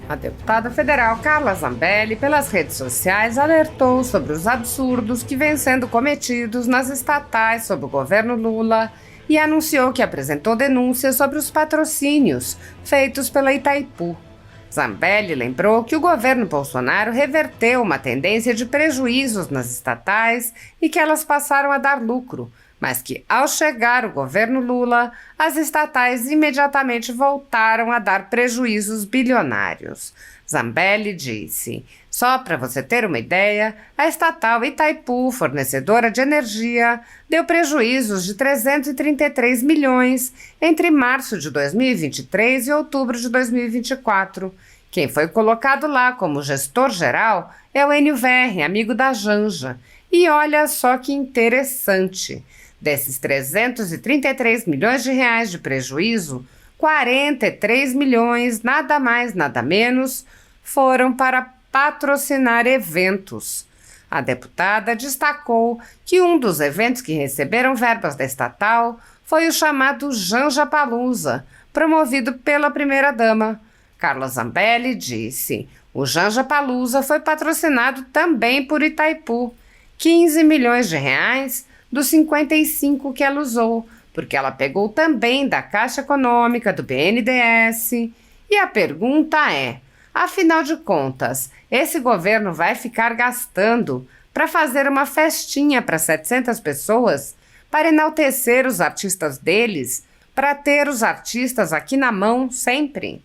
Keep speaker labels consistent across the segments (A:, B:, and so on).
A: A deputada federal Carla Zambelli, pelas redes sociais, alertou sobre os absurdos que vêm sendo cometidos nas estatais sob o governo Lula e anunciou que apresentou denúncias sobre os patrocínios feitos pela Itaipu. Zambelli lembrou que o governo Bolsonaro reverteu uma tendência de prejuízos nas estatais e que elas passaram a dar lucro, mas que, ao chegar o governo Lula, as estatais imediatamente voltaram a dar prejuízos bilionários. Zambelli disse: só para você ter uma ideia, a estatal Itaipu, fornecedora de energia, deu prejuízos de 333 milhões entre março de 2023 e outubro de 2024. Quem foi colocado lá como gestor geral é o Enio Verri, amigo da Janja. E olha só que interessante. Desses 333 milhões de reais de prejuízo, 43 milhões, nada mais, nada menos, foram para patrocinar eventos. A deputada destacou que um dos eventos que receberam verbas da estatal foi o chamado Janjapalooza, promovido pela primeira-dama. Carla Zambelli disse: o Janjapalooza foi patrocinado também por Itaipu, 15 milhões de reais dos 55 que ela usou, porque ela pegou também da Caixa Econômica, do BNDES. E a pergunta é, afinal de contas, esse governo vai ficar gastando para fazer uma festinha para 700 pessoas, para enaltecer os artistas deles, para ter os artistas aqui na mão sempre?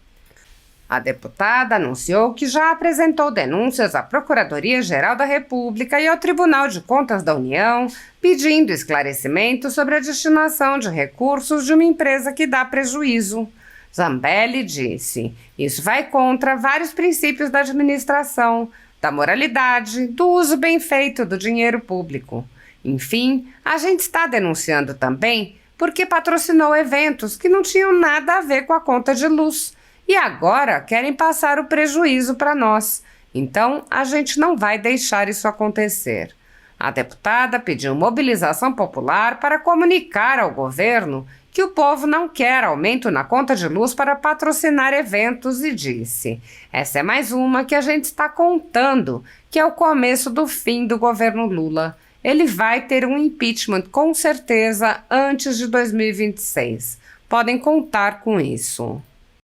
A: A deputada anunciou que já apresentou denúncias à Procuradoria-Geral da República e ao Tribunal de Contas da União, pedindo esclarecimento sobre a destinação de recursos de uma empresa que dá prejuízo. Zambelli disse: isso vai contra vários princípios da administração, da moralidade, do uso bem feito do dinheiro público. Enfim, a gente está denunciando também porque patrocinou eventos que não tinham nada a ver com a conta de luz. E agora querem passar o prejuízo para nós. Então, a gente não vai deixar isso acontecer. A deputada pediu mobilização popular para comunicar ao governo que o povo não quer aumento na conta de luz para patrocinar eventos e disse: essa é mais uma que a gente está contando, que é o começo do fim do governo Lula. Ele vai ter um impeachment com certeza antes de 2026. Podem contar com isso.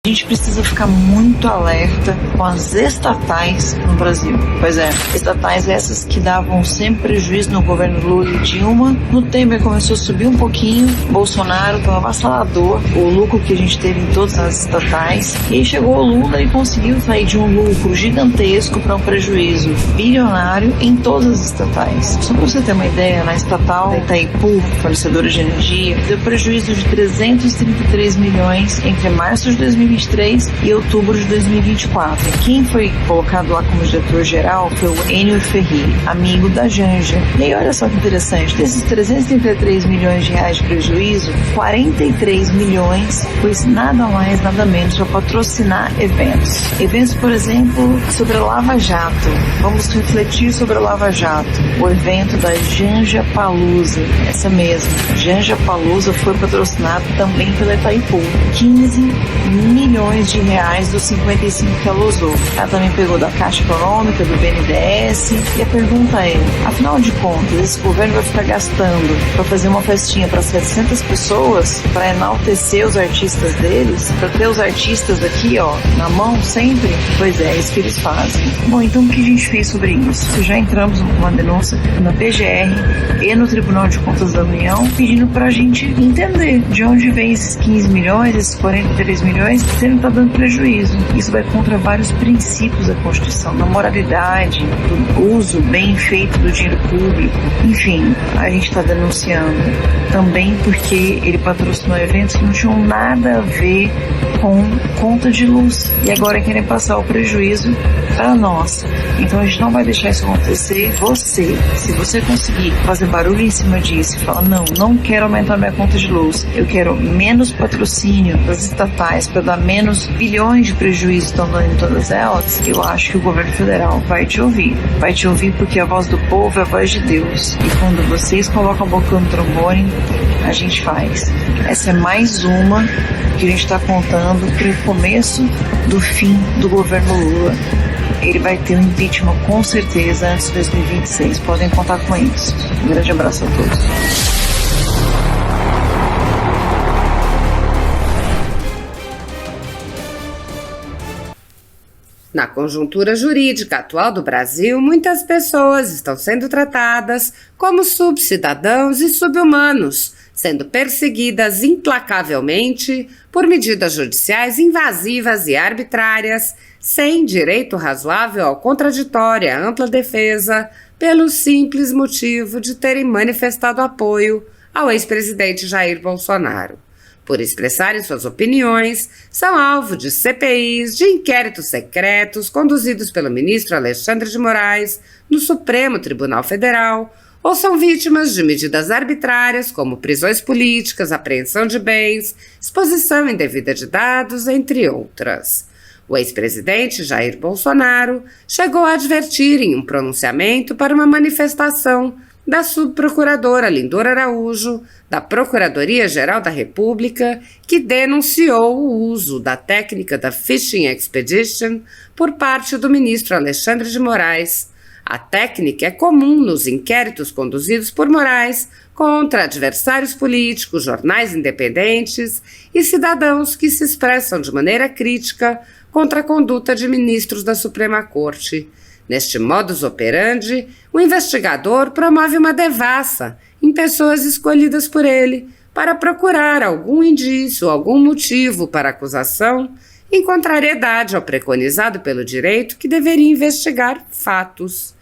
B: A gente precisa ficar muito alerta com as estatais no Brasil. Pois é, estatais essas que davam sempre prejuízo no governo Lula e Dilma. No Temer começou a subir um pouquinho, Bolsonaro estava avassalador, o lucro que a gente teve em todas as estatais. E aí chegou o Lula e conseguiu sair de um lucro gigantesco para um prejuízo bilionário em todas as estatais. Só para você ter uma ideia, na estatal da Itaipu, fornecedora de energia, deu prejuízo de 333 milhões entre março de 2023 e outubro de 2024. Quem foi colocado lá como diretor-geral foi o Enio Verri, amigo da Janja. E aí, olha só que interessante, desses 333 milhões de reais de prejuízo, 43 milhões foi nada mais, nada menos para patrocinar eventos. Eventos, por exemplo, sobre a Lava Jato. Vamos refletir sobre a Lava Jato. O evento da Janjapalooza, essa mesma. Janjapalooza foi patrocinado também pela Itaipu. 15 milhões de reais dos 55 que ela usou. Ela também pegou da Caixa Econômica, do BNDES. E a pergunta é, afinal de contas, esse governo vai ficar gastando para fazer uma festinha para 700 pessoas, para enaltecer os artistas deles, para ter os artistas aqui, ó, na mão sempre? Pois é isso que eles fazem. Bom, então o que a gente fez sobre isso? Já entramos com uma denúncia na PGR e no Tribunal de Contas da União, pedindo para a gente entender de onde vem esses 15 milhões, esses 43 milhões, se ele não está dando prejuízo. Isso vai contra vários princípios da Constituição, da moralidade, do uso bem feito do dinheiro público. Enfim, a gente está denunciando também porque ele patrocinou eventos que não tinham nada a ver com conta de luz e agora querem passar o prejuízo para nós. Então a gente não vai deixar isso acontecer. Se você conseguir fazer barulho em cima disso e falar, não quero aumentar minha conta de luz, eu quero menos patrocínio das estatais para dar menos bilhões de prejuízo estão dando em todas elas, eu acho que o governo federal vai te ouvir. Vai te ouvir porque a voz do povo é a voz de Deus. E quando vocês colocam a boca no trombone, a gente faz. Essa é mais uma que a gente está contando para o começo do fim do governo Lula. Ele vai ter um impeachment com certeza antes de 2026. Podem contar com isso. Um grande abraço a todos.
A: Na conjuntura jurídica atual do Brasil, muitas pessoas estão sendo tratadas como subcidadãos e subhumanos, sendo perseguidas implacavelmente por medidas judiciais invasivas e arbitrárias, sem direito razoável ao contraditório e à ampla defesa, pelo simples motivo de terem manifestado apoio ao ex-presidente Jair Bolsonaro. Por expressarem suas opiniões, são alvo de CPIs, de inquéritos secretos conduzidos pelo ministro Alexandre de Moraes no Supremo Tribunal Federal, ou são vítimas de medidas arbitrárias como prisões políticas, apreensão de bens, exposição indevida de dados, entre outras. O ex-presidente Jair Bolsonaro chegou a advertir em um pronunciamento para uma manifestação da subprocuradora Lindora Araújo, da Procuradoria-Geral da República, que denunciou o uso da técnica da Fishing Expedition por parte do ministro Alexandre de Moraes. A técnica é comum nos inquéritos conduzidos por Moraes contra adversários políticos, jornais independentes e cidadãos que se expressam de maneira crítica contra a conduta de ministros da Suprema Corte. Neste modus operandi, o investigador promove uma devassa em pessoas escolhidas por ele para procurar algum indício, algum motivo para acusação, em contrariedade ao preconizado pelo direito que deveria investigar fatos.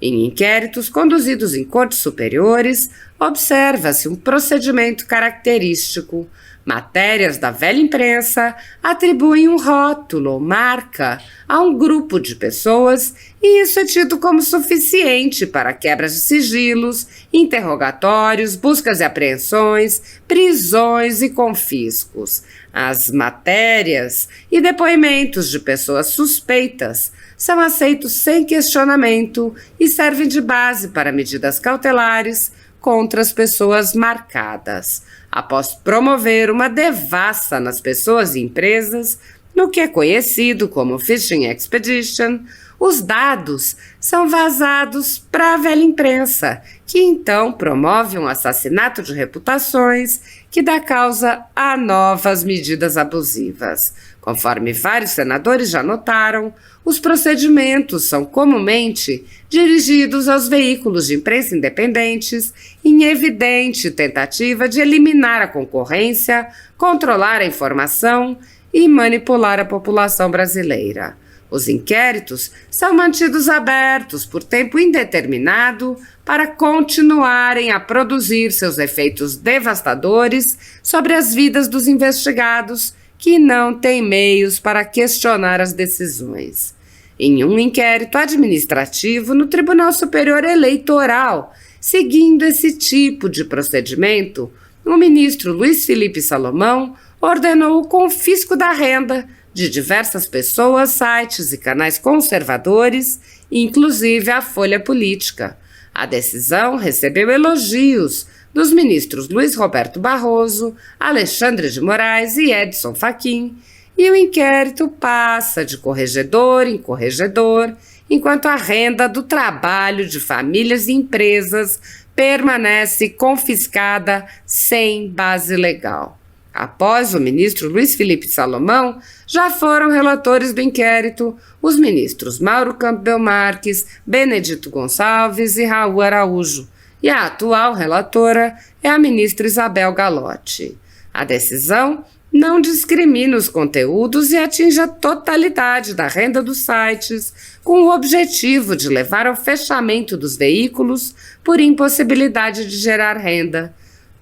A: Em inquéritos conduzidos em cortes superiores, observa-se um procedimento característico. Matérias da velha imprensa atribuem um rótulo ou marca a um grupo de pessoas e isso é tido como suficiente para quebras de sigilos, interrogatórios, buscas e apreensões, prisões e confiscos. As matérias e depoimentos de pessoas suspeitas são aceitos sem questionamento e servem de base para medidas cautelares contra as pessoas marcadas. Após promover uma devassa nas pessoas e empresas, no que é conhecido como Fishing Expedition, os dados são vazados para a velha imprensa, que então promove um assassinato de reputações que dá causa a novas medidas abusivas. Conforme vários senadores já notaram, os procedimentos são comumente dirigidos aos veículos de imprensa independentes em evidente tentativa de eliminar a concorrência, controlar a informação e manipular a população brasileira. Os inquéritos são mantidos abertos por tempo indeterminado para continuarem a produzir seus efeitos devastadores sobre as vidas dos investigados que não têm meios para questionar as decisões. Em um inquérito administrativo no Tribunal Superior Eleitoral, seguindo esse tipo de procedimento, o ministro Luiz Felipe Salomão ordenou o confisco da renda de diversas pessoas, sites e canais conservadores, inclusive a Folha Política. A decisão recebeu elogios dos ministros Luiz Roberto Barroso, Alexandre de Moraes e Edson Fachin, e o inquérito passa de corregedor em corregedor, enquanto a renda do trabalho de famílias e empresas permanece confiscada sem base legal. Após o ministro Luiz Felipe Salomão, já foram relatores do inquérito os ministros Mauro Campbell Marques, Benedito Gonçalves e Raul Araújo, e a atual relatora é a ministra Isabel Galotti. A decisão não discrimina os conteúdos e atinge a totalidade da renda dos sites, com o objetivo de levar ao fechamento dos veículos por impossibilidade de gerar renda.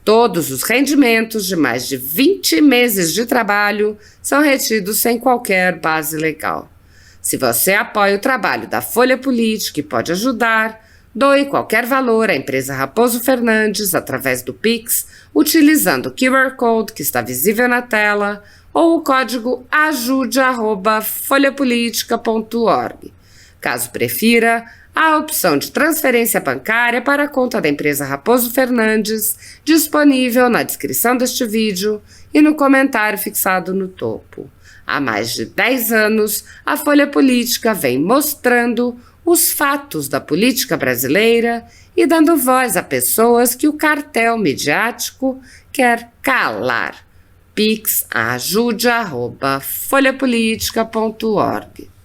A: Todos os rendimentos de mais de 20 meses de trabalho são retidos sem qualquer base legal. Se você apoia o trabalho da Folha Política e pode ajudar, doe qualquer valor à empresa Raposo Fernandes através do Pix, utilizando o QR Code que está visível na tela, ou o código ajude@folhapolitica.org. Caso prefira, há a opção de transferência bancária para a conta da empresa Raposo Fernandes, disponível na descrição deste vídeo e no comentário fixado no topo. Há mais de 10 anos, a Folha Política vem mostrando os fatos da política brasileira e dando voz a pessoas que o cartel midiático quer calar. Pix ajude@folhapolitica.org